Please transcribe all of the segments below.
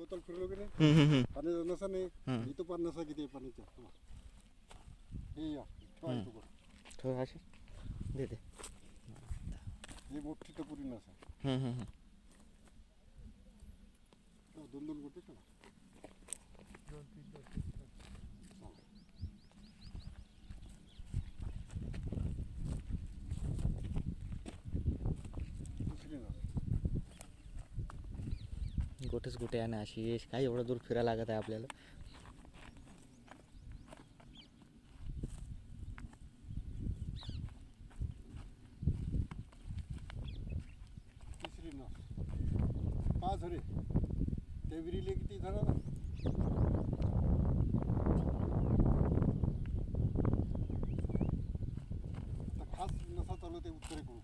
बोतल फिरलो की नाही हम्म. पाण्याचा नसा नाही इथं पण नसा किती आहे पाण्याचा हे या तो आहे तो बघ. थोडं असे दे दे. ही मोठी टपुरी नसा दोन दोन गोटे का दुसरी नस गोटेच गोटे आहे ना अशी काय एवढं दूर फिरायला लागत आहे आपल्याला. तिसरी नस पाच झरे ते विहिरीले किती झालं ना आता खास नसा चालू होते उत्तरेकडून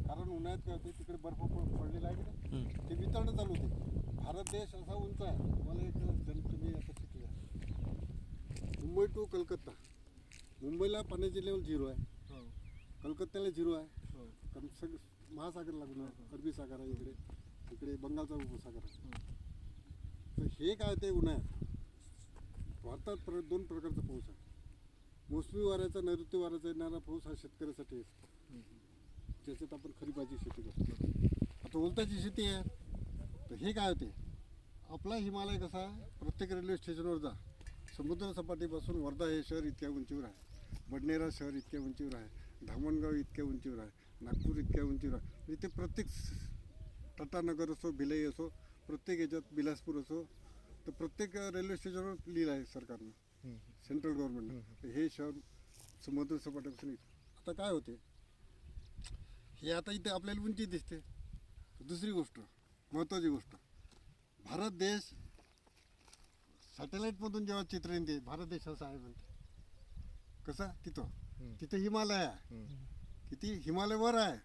कारण उन्हाळ्यात काय होते तिकडे बर्फ पडलेला आहे की नाही ते वितळणं चालू होते. भारत देश असा उंच आहे मला एक तुम्ही आता शिकले मुंबई टू कलकत्ता मुंबईला पाण्याची लेवल 0 आहे कलकत्त्याला 0 आहे कारण सगळं महासागर लागून आहे अरबी सागर आहे इकडे इकडे बंगालचा उपसागर आहे. तर हे काय ते उन्हाळ्यात भारतात दोन प्रकारचा पाऊस आहे मोसमी वाऱ्याचा नैऋत्य वाऱ्याचा येणारा पाऊस हा शेतकऱ्यासाठी असतो ज्याच्यात आपण खरीपाची शेती करतो. आता उलटाची शेती आहे तर हे काय होते आपला हिमालय कसा प्रत्येक रेल्वे स्टेशनवर जा समुद्र सपाटीपासून वर्धा हे शहर इतक्या उंचीवर आहे बडनेरा शहर इतक्या उंचीवर आहे धामणगाव इतक्या उंचीवर आहे नागपूर इतक्या उंचीवर आहे म्हणजे ते प्रत्येक टाटानगर असो भिलाई असो प्रत्येक याच्यात बिलासपूर असो तर प्रत्येक रेल्वे स्टेशनवर लिहिलं आहे सरकारनं सेंट्रल गव्हर्नमेंटनं हे शहर समुद्र सपाटीपासून आता काय होते हे आता इथे आपल्याला उंची दिसते. दुसरी गोष्ट महत्त्वाची गोष्ट भारत देश सॅटेलाईटमधून जेव्हा चित्र येते भारत देश असा आहे म्हणते कसा तिथं हिमालय आहे किती हिमालयवर आहे.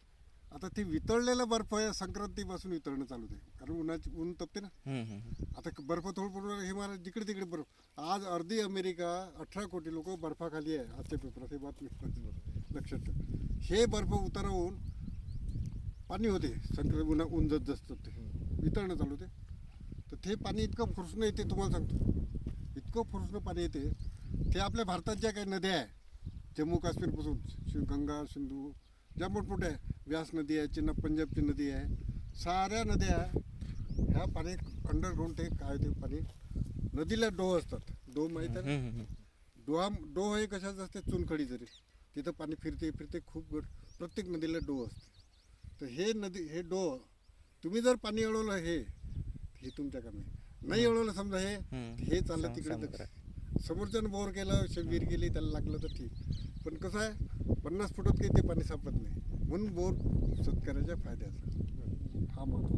आता ते वितळलेला बर्फ आहे संक्रांतीपासून वितळणं चालू आहे कारण ऊन तपते ना आता बर्फ थोडं हिमालय जिकडे तिकडे बर्फ आज अर्धी अमेरिका 18 कोटी लोक बर्फाखाली आहे आजच्या पेपरात हे बातमी लक्षात ठेव. हे बर्फ उतारावून पाणी होते ऊन जस्त ते वितळणं चालू होते तर ते पाणी इतकं फुरसणं येते तुम्हाला सांगतो इतकं फुरसणं पाणी येते ते आपल्या भारतात ज्या काही नद्या आहे जम्मू काश्मीरपासून गंगा सिंधू ज्या मोठमोठ्या आहे व्यास नदी आहे पंजाबची नदी आहे साऱ्या नद्या ह्या पाणी अंडरग्राऊंड ते काय ते पाणी नदीला डोह असतात डोह माहीत आहे ना डोह हे कशाचं असते चुनखडी जरी तिथं पाणी फिरते खूप प्रत्येक नदीला डोह असते. तर हे डोह तुम्ही जर पाणी अडवलं हे तुमच्या कामी नाही अडवलं समजा हे चाललं तिकडे समोरच्यानं बोर केलं विहीर गेली त्याला लागलं तर ठीक पण कसं आहे 50 फुटात काही ते पाणी सापडत नाही म्हणून बोर शेतकऱ्याच्या फायद्याचा हा महत्त्व.